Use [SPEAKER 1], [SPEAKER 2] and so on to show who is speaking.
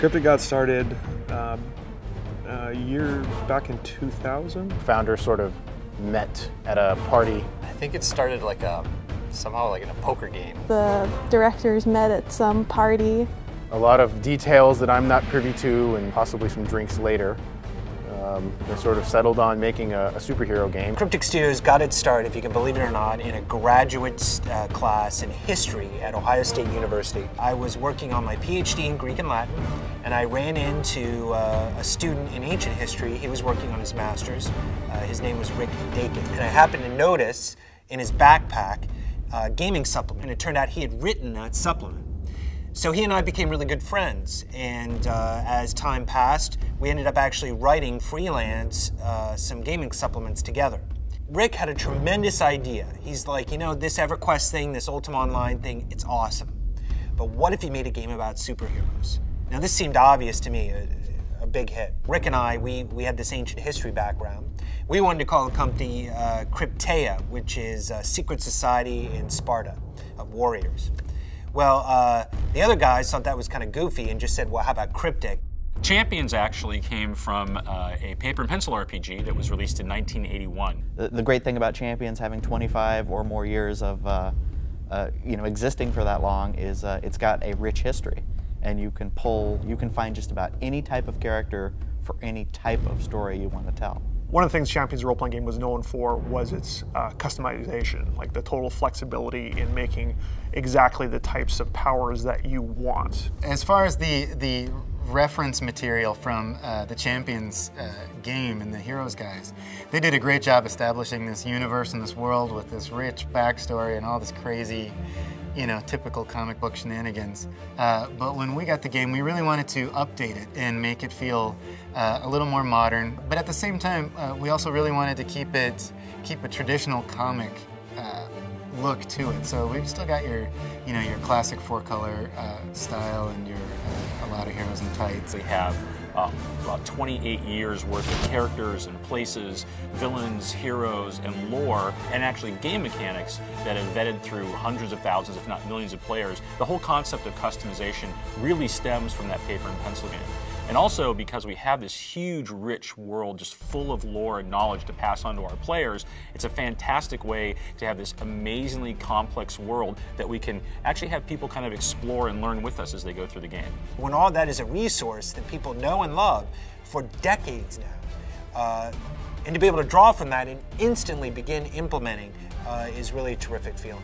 [SPEAKER 1] Cryptic got started a year back in 2000.
[SPEAKER 2] Founders sort of met at a party.
[SPEAKER 3] I think it started like somehow like in a poker game.
[SPEAKER 4] The directors met at some party.
[SPEAKER 2] A lot of details that I'm not privy to, and possibly some drinks later. They sort of settled on making a superhero game.
[SPEAKER 3] Cryptic Studios got its start, if you can believe it or not, in a graduate class in history at Ohio State University. I was working on my PhD in Greek and Latin, and I ran into a student in ancient history. He was working on his master's. His name was Rick Dakin. And I happened to notice in his backpack a gaming supplement. And it turned out he had written that supplement. So he and I became really good friends, and as time passed, we ended up actually writing freelance some gaming supplements together. Rick had a tremendous idea. He's like, you know, this EverQuest thing, this Ultima Online thing, it's awesome. But what if he made a game about superheroes? Now this seemed obvious to me, a big hit. Rick and I, we had this ancient history background. We wanted to call the company Crypteia, which is a secret society in Sparta of warriors. Well, the other guys thought that was kind of goofy and just said, well, how about Cryptic?
[SPEAKER 5] Champions actually came from a paper and pencil RPG that was released in 1981.
[SPEAKER 6] The great thing about Champions having 25 or more years of existing for that long is it's got a rich history, and you can find just about any type of character for any type of story you want to tell.
[SPEAKER 1] One of the things Champions role-playing game was known for was its customization, like the total flexibility in making exactly the types of powers that you want.
[SPEAKER 7] As far as the reference material from the Champions game and the Heroes guys, they did a great job establishing this universe and this world with this rich backstory and all this crazy, you know, typical comic book shenanigans. But when we got the game, we really wanted to update it and make it feel a little more modern. But at the same time, we also really wanted to keep a traditional comic look to it. So we've still got your classic 4-color style and a lot of heroes in tights.
[SPEAKER 5] We have about 28 years worth of characters and places, villains, heroes, and lore, and actually game mechanics that have vetted through hundreds of thousands, if not millions of players. The whole concept of customization really stems from that paper and pencil game. And also because we have this huge, rich world just full of lore and knowledge to pass on to our players, it's a fantastic way to have this amazingly complex world that we can actually have people kind of explore and learn with us as they go through the game.
[SPEAKER 3] When all that is a resource that people know and love for decades now, and to be able to draw from that and instantly begin implementing is really a terrific feeling.